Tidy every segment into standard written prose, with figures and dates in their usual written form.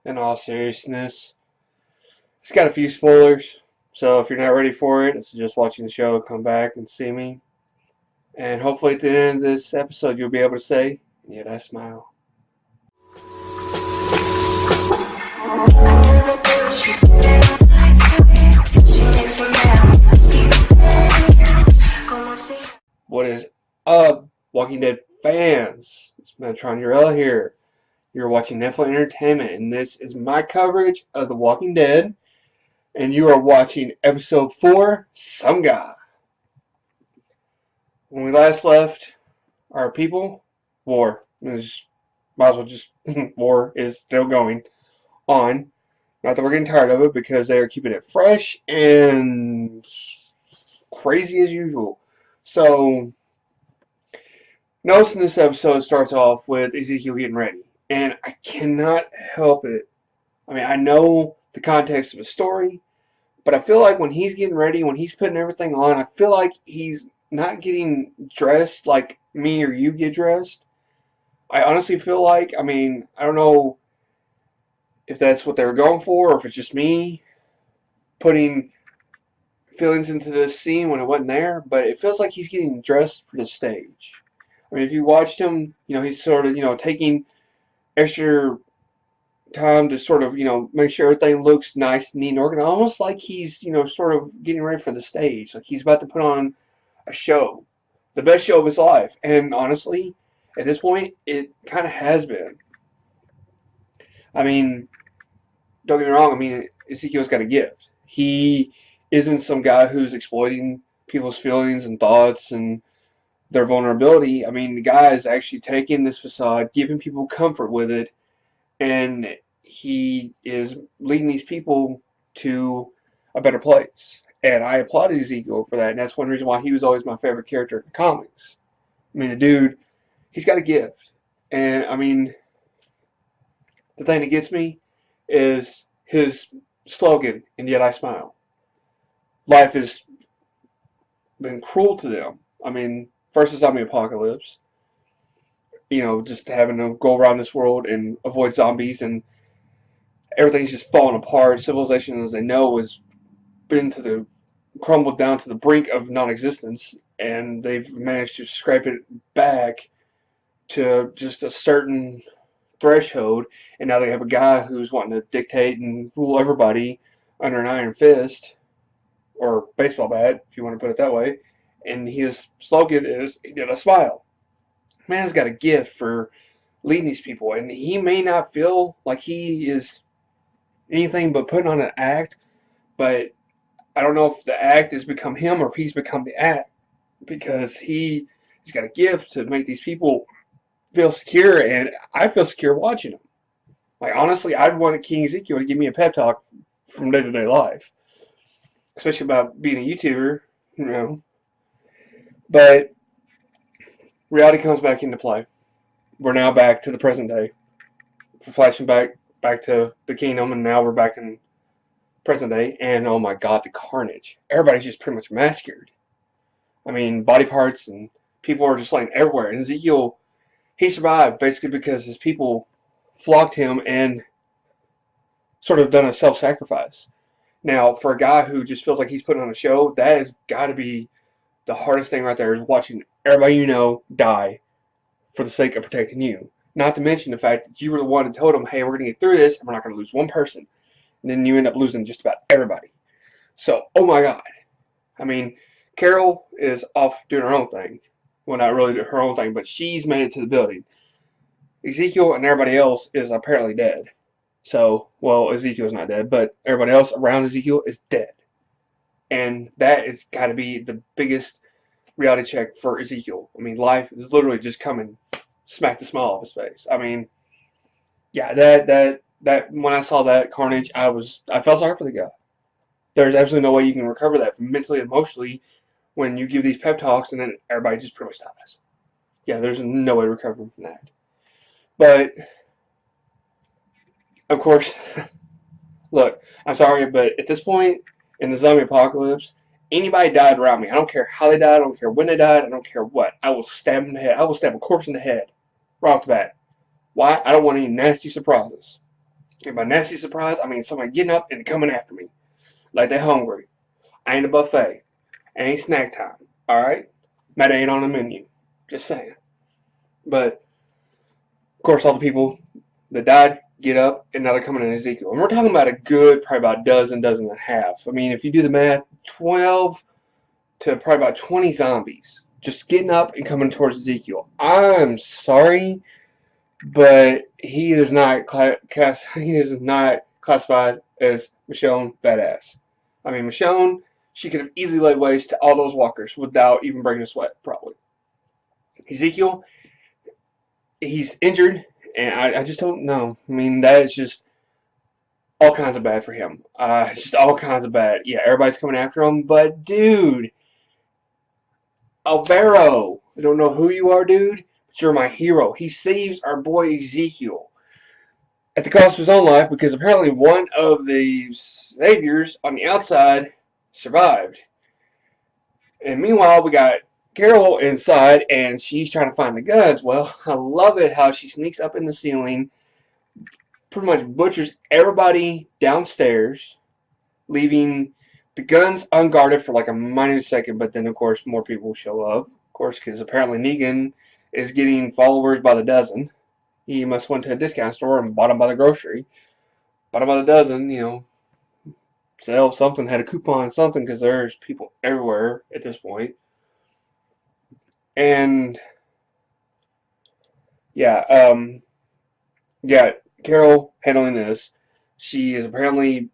in all seriousness. It's got a few spoilers, so if you're not ready for it, it's just watching the show, come back and see me. And hopefully at the end of this episode, you'll be able to say, "Yet I smile." What is up, Walking Dead fans? It's Metron Urella here. You're watching Nephilim Entertainment, and this is my coverage of The Walking Dead. And you are watching episode 4, Some Guy. When we last left our people, war. Might as well just, war is still going on. Not that we're getting tired of it, because they are keeping it fresh and crazy as usual. So, notice in this episode starts off with Ezekiel getting ready. And I cannot help it. I mean, I know the context of the story, but I feel like when he's getting ready, when he's putting everything on, I feel like he's not getting dressed like me or you get dressed. I honestly feel like, I mean, I don't know if that's what they were going for, or if it's just me putting feelings into this scene when it wasn't there, but it feels like he's getting dressed for the stage. I mean, if you watched him, he's sort of, taking extra time to sort of, make sure everything looks nice, neat, and organized, almost like he's, sort of getting ready for the stage, like he's about to put on a show, the best show of his life. And honestly, at this point, it kind of has been. I mean, don't get me wrong, I mean, Ezekiel's got a gift. He isn't some guy who's exploiting people's feelings and thoughts and their vulnerability. I mean, the guy is actually taking this facade, giving people comfort with it, and he is leading these people to a better place. And I applauded Ezekiel for that, and that's one reason why he was always my favorite character in the comics. I mean, the dude, he's got a gift. And, I mean, the thing that gets me is his slogan, "And yet I smile." Life has been cruel to them. I mean, first the zombie apocalypse, just having to go around this world and avoid zombies, and everything's just falling apart. Civilization, as they know, has been crumbled down to the brink of non-existence, and they've managed to scrape it back to just a certain threshold, and now they have a guy who's wanting to dictate and rule everybody under an iron fist, or baseball bat, if you want to put it that way, and his slogan is, "He did a smile." Man's got a gift for leading these people, and he may not feel like he is anything but putting on an act, but I don't know if the act has become him or if he's become the act, because he's got a gift to make these people feel secure, and I feel secure watching him. Like, honestly, I'd want King Ezekiel to give me a pep talk from day-to-day life, especially about being a YouTuber, But reality comes back into play. We're now back to the present day. We're flashing back to the kingdom, and now we're back in present day, and oh my god, the carnage. Everybody's just pretty much massacred. I mean, body parts and people are just laying everywhere. And Ezekiel, he survived basically because his people flocked him and sort of done a self-sacrifice. Now, for a guy who just feels like he's putting on a show, that has got to be the hardest thing right there, is watching everybody you know die for the sake of protecting you. Not to mention the fact that you were the one that told them, "Hey, we're going to get through this, and we're not going to lose one person." And then you end up losing just about everybody. So, oh my god. I mean, Carol is off doing her own thing. Well, not really her own thing, but she's made it to the building. Ezekiel and everybody else is apparently dead. So, well, Ezekiel's not dead, but everybody else around Ezekiel is dead. And that has got to be the biggest reality check for Ezekiel. I mean, life is literally just coming smack the smile off his face. I mean, yeah, that when I saw that carnage, I felt sorry for the guy. There's absolutely no way you can recover that mentally and emotionally when you give these pep talks and then everybody just pretty much dies. Yeah, there's no way recovering from that. But of course, look, I'm sorry, but at this point in the zombie apocalypse, anybody died around me, I don't care how they died, I don't care when they died, I don't care what, I will stab them in the head. I will stab a corpse in the head right off the bat. Why? I don't want any nasty surprises. And by nasty surprise, I mean somebody getting up and coming after me. Like they're hungry. I ain't a buffet. I ain't snack time. Alright? That ain't on the menu. Just saying. But, of course, all the people that died get up, and now they're coming in Ezekiel. And we're talking about a good, probably about a dozen and a half. I mean, if you do the math, 12 to probably about 20 zombies just getting up and coming towards Ezekiel. I'm sorry, but he is not classified as Michonne Badass. I mean, Michonne, she could have easily laid waste to all those walkers without even breaking a sweat, probably. Ezekiel, he's injured, and I just don't know. I mean, that is just all kinds of bad for him. Just all kinds of bad. Yeah, everybody's coming after him, but dude, Alvaro, I don't know who you are, dude, but you're my hero. He saves our boy Ezekiel at the cost of his own life because apparently one of the saviors on the outside survived. And meanwhile, we got Carol inside, and she's trying to find the guns. Well, I love it how she sneaks up in the ceiling, pretty much butchers everybody downstairs, leaving the guns unguarded for like a minute second, but then, of course, more people show up, of course, because apparently Negan is getting followers by the dozen. He must went to a discount store and bought them by the grocery. Bought them by the dozen, you know, sell something, had a coupon, something, because there's people everywhere at this point. And, yeah, yeah, Carol handling this. She is apparently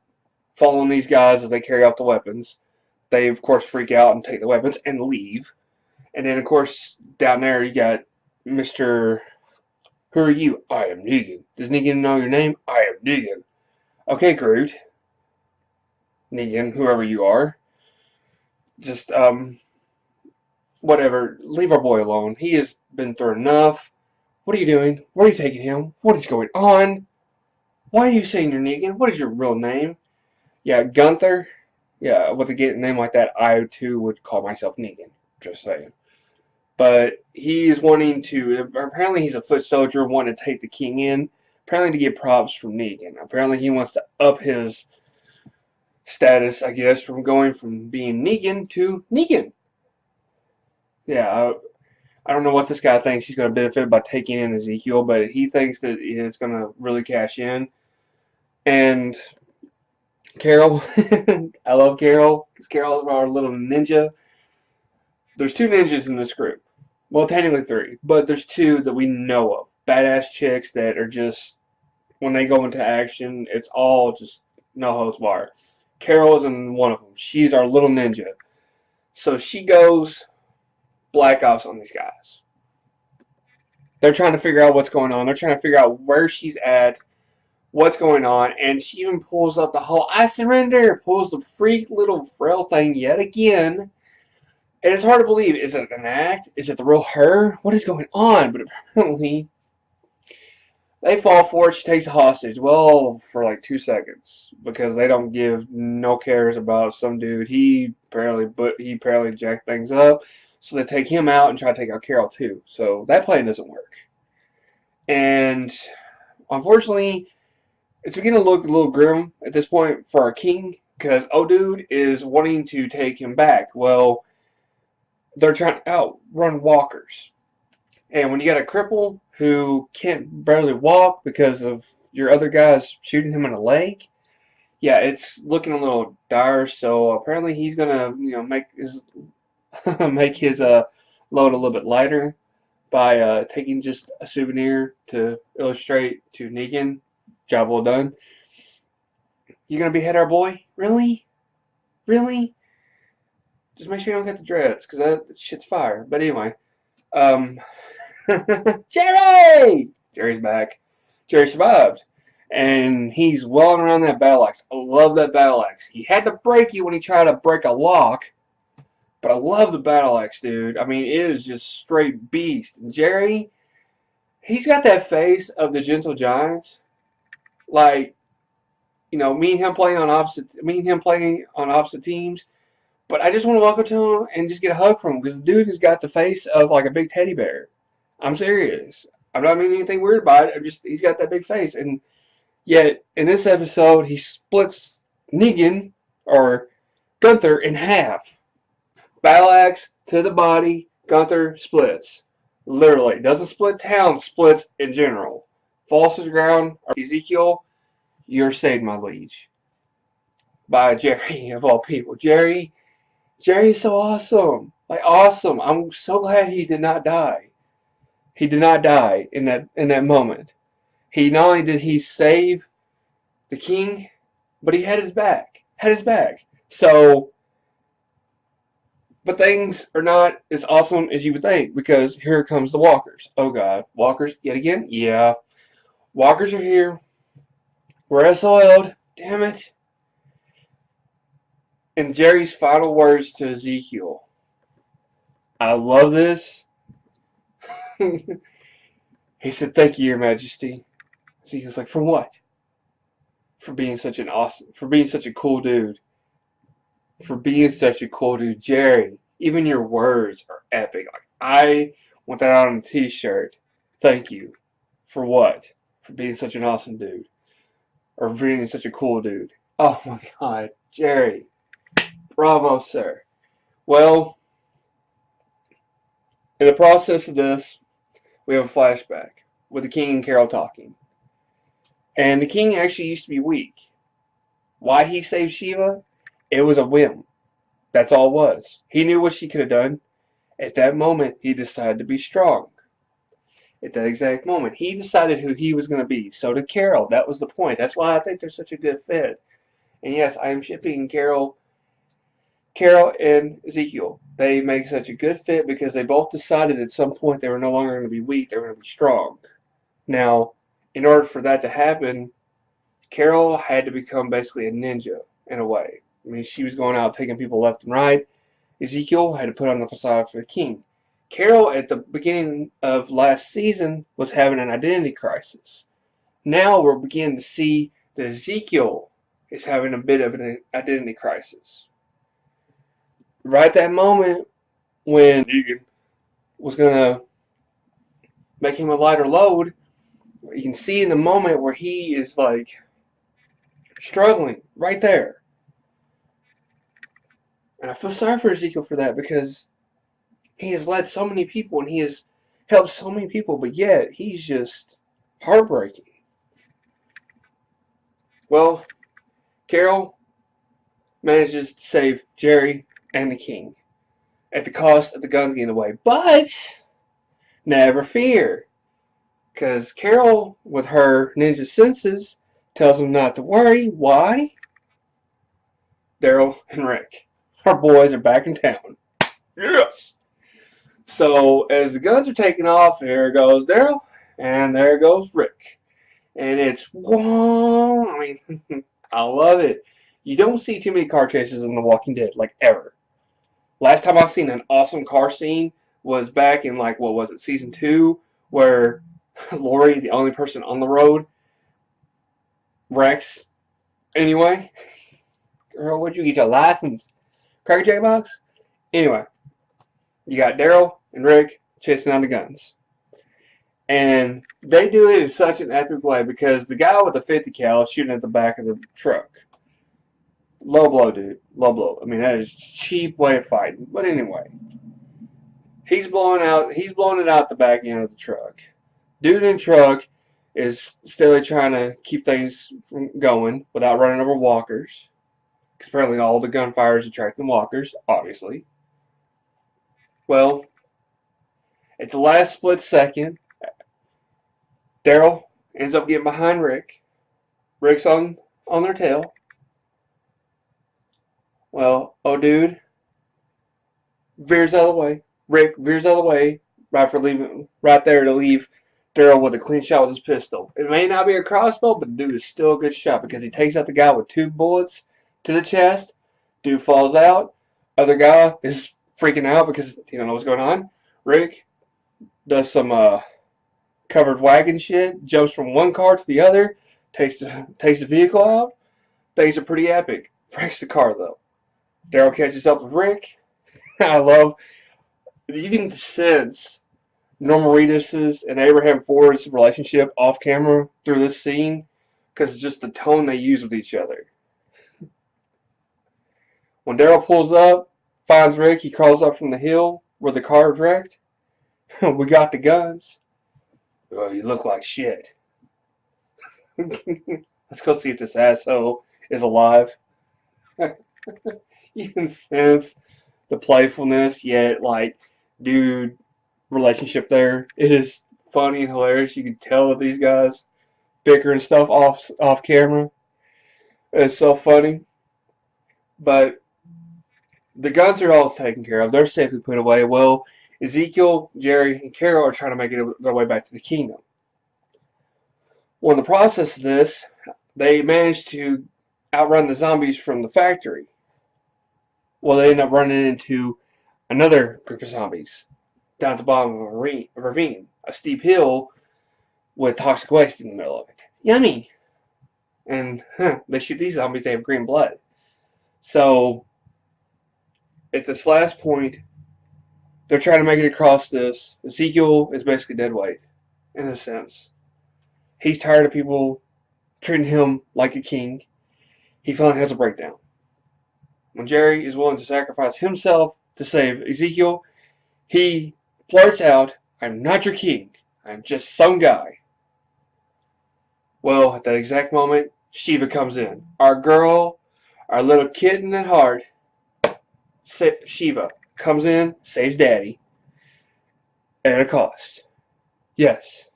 following these guys as they carry off the weapons. They, of course, freak out and take the weapons and leave. And then, of course, down there you got Mr. Who are you? I am Negan. Does Negan know your name? I am Negan. Okay, Groot. Negan, whoever you are. Just, whatever. Leave our boy alone. He has been through enough. What are you doing? Where are you taking him? What is going on? Why are you saying you're Negan? What is your real name? Yeah, Gunther. Yeah, with a name like that, I too would call myself Negan. Just saying. But he is wanting to, apparently he's a foot soldier wanting to take the king in, apparently to get props from Negan. Apparently he wants to up his status, I guess, from going from being Negan to Negan. Yeah, I don't know what this guy thinks he's going to benefit by taking in Ezekiel, but he thinks that it's going to really cash in. And Carol, I love Carol, because Carol is our little ninja. There's two ninjas in this group. Well, technically three, but there's two that we know of. Badass chicks that are just, when they go into action, it's all just no holds barred. Carol isn't one of them. She's our little ninja. So she goes Black Ops on these guys. They're trying to figure out what's going on. They're trying to figure out where she's at, what's going on, and she even pulls up the whole I surrender, pulls the freak little frail thing yet again. And it's hard to believe. Is it an act? Is it the real her? What is going on? But apparently, they fall for it. She takes a hostage. Well, for like 2 seconds. Because they don't give no cares about some dude. He apparently jacked things up. So they take him out and try to take out Carol too. So that plan doesn't work. And unfortunately, it's beginning to look a little grim at this point for our king. Because old dude is wanting to take him back. Well, they're trying to outrun walkers. And when you got a cripple who can't barely walk because of your other guys shooting him in the leg, yeah, it's looking a little dire. So apparently he's gonna, make his make his load a little bit lighter by taking just a souvenir to illustrate to Negan. Job well done. You're gonna behead our boy? Really? Really? Just make sure you don't get the dreads, because that shit's fire. But anyway, Jerry! Jerry's back. Jerry survived. And he's welling around that battle axe. I love that battle axe. He had to break you when he tried to break a lock. But I love the battle axe, dude. I mean, it is just straight beast. And Jerry, he's got that face of the Gentle Giant. Like, me and him playing on opposite teams. But I just want to walk up to him and just get a hug from him because the dude has got the face of like a big teddy bear. I'm serious. I'm not meaning anything weird about it. He's got that big face. And Yet, in this episode, he splits Negan, or Gunther, in half. Battle axe to the body, Gunther splits. Literally. Doesn't split town, splits in general. Falls to the ground, Ezekiel, you're saved, my liege. By Jerry, of all people. Jerry is so awesome. Like, awesome. I'm so glad he did not die. He did not die in that moment. He not only did he save the king, but he had his back. So, but things are not as awesome as you would think, because here comes the walkers. Oh god, walkers yet again? Yeah. Walkers are here. We're SOL'd. Damn it. And Jerry's final words to Ezekiel. I love this. He said, "Thank you, Your Majesty." Ezekiel's like, "For what?" For being such a cool dude. Jerry, even your words are epic. Like, I want that on a t-shirt. Thank you. For what? For being such an awesome dude. Or being such a cool dude. Oh my god, Jerry. Bravo, sir. Well, in the process of this, we have a flashback with the king and Carol talking. And the king actually used to be weak. Why he saved Shiva? It was a whim. That's all it was. He knew what she could have done. At that moment, he decided to be strong. At that exact moment, he decided who he was going to be. So did Carol. That was the point. That's why I think they're such a good fit. And yes, I am shipping Carol and Ezekiel. They make such a good fit because they both decided at some point they were no longer going to be weak. They were going to be strong. Now, in order for that to happen, Carol had to become basically a ninja in a way. I mean, she was going out taking people left and right. Ezekiel had to put on the facade for the king. Carol, at the beginning of last season, was having an identity crisis. Now we're beginning to see that Ezekiel is having a bit of an identity crisis. Right at that moment when Negan was going to make him a lighter load, you can see in the moment where he is like struggling right there. And I feel sorry for Ezekiel for that, because he has led so many people and he has helped so many people, but yet he's just heartbreaking. Well, Carol manages to save Jerry and the king at the cost of the guns getting away. But never fear, because Carol, with her ninja senses, tells him not to worry. Why? Daryl and Rick, our boys, are back in town. Yes! So, as the guns are taking off, there goes Daryl, and there goes Rick. And it's, whoa! I mean, I love it. You don't see too many car chases in The Walking Dead, like, ever. Last time I've seen an awesome car scene was back in, like, what was it, season 2, where Lori, the only person on the road, wrecks. Anyway, girl, where'd you get your license? Cracker Jack box? Anyway, you got Daryl and Rick chasing down the guns. And they do it in such an epic way, because the guy with the 50 cal is shooting at the back of the truck. Low blow, dude. Low blow. I mean, that is a cheap way of fighting. But anyway, he's blowing it out the back end of the truck. Dude in truck is still trying to keep things from going without running over walkers. Because apparently all the gunfire is attracting walkers, obviously. Well, at the last split second, Daryl ends up getting behind Rick. Rick's on their tail. Well, oh dude veers out of the way. Rick veers out of the way right there to leave Daryl with a clean shot with his pistol. It may not be a crossbow, but the dude is still a good shot, because he takes out the guy with 2 bullets to the chest. Dude falls out. Other guy is freaking out because he don't know what's going on. Rick does some covered wagon shit, jumps from one car to the other, takes the vehicle out. Things are pretty epic. Breaks the car though. Daryl catches up with Rick. I love, you can sense Norma Reedus's and Abraham Ford's relationship off camera through this scene, because it's just the tone they use with each other. When Daryl pulls up, finds Rick, he crawls up from the hill where the car was wrecked. We got the guns. Oh, you look like shit. Let's go see if this asshole is alive. You can sense the playfulness, yet like, dude, relationship there. It is funny and hilarious. You can tell that these guys bicker and stuff off camera. It's so funny. But the guns are all taken care of. They're safely put away. Well, Ezekiel, Jerry, and Carol are trying to make their way back to the kingdom. Well, in the process of this, they manage to outrun the zombies from the factory. Well, they end up running into another group of zombies down at the bottom of a ravine, a steep hill with toxic waste in the middle of it. Yummy! And they shoot these zombies, they have green blood. So, at this last point, they're trying to make it across this. Ezekiel is basically dead weight, in a sense. He's tired of people treating him like a king. He finally has a breakdown. When Jerry is willing to sacrifice himself to save Ezekiel, he blurts out, "I'm not your king. I'm just some guy." Well, at that exact moment, Shiva comes in. Our girl, our little kitten at heart, Shiva, comes in, saves Daddy, at a cost. Yes,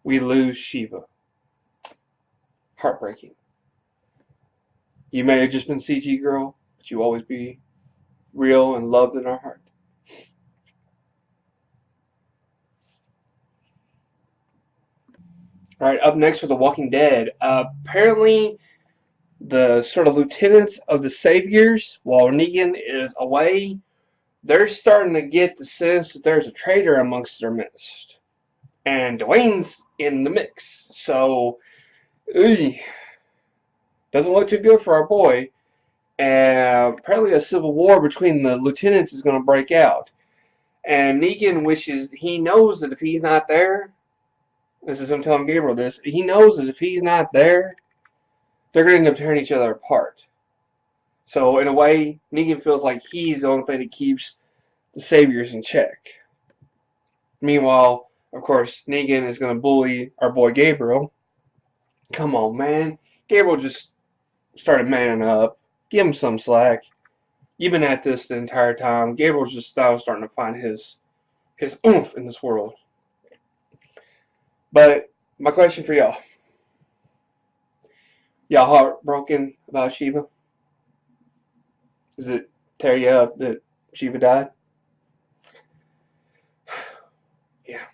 we lose Shiva. Heartbreaking. You may have just been CG girl, but you always be real and loved in our heart. Alright, up next for The Walking Dead. Apparently, the sort of lieutenants of the Saviors, while Negan is away, they're starting to get the sense that there's a traitor amongst their midst. And Dwayne's in the mix. So, doesn't look too good for our boy. And apparently a civil war between the lieutenants is going to break out. And Negan wishes, he knows that if he's not there, this is him telling Gabriel this, he knows that if he's not there, they're going to end up tearing each other apart. So in a way, Negan feels like he's the only thing that keeps the Saviors in check. Meanwhile, of course, Negan is going to bully our boy Gabriel. Come on, man. Gabriel just started manning up. Give him some slack. You've been at this the entire time. Gabriel's just now starting to find his oomph in this world. But my question for y'all. Y'all heartbroken about Shiva? Does it tear you up that Shiva died? Yeah.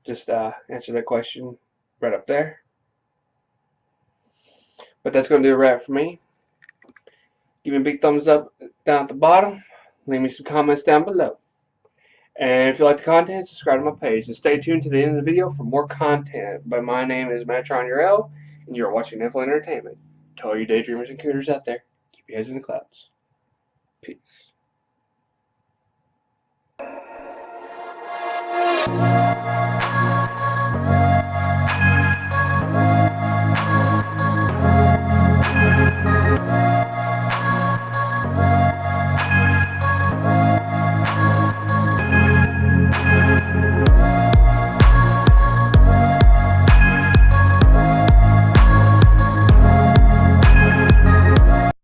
Just answer that question right up there. But that's going to do a wrap for me. Give me a big thumbs up down at the bottom. Leave me some comments down below. And if you like the content, subscribe to my page. And stay tuned to the end of the video for more content. But my name is Matron Urel, and you're watching Nephilim Entertainment. To all you daydreamers and cooters out there, keep your heads in the clouds. Peace.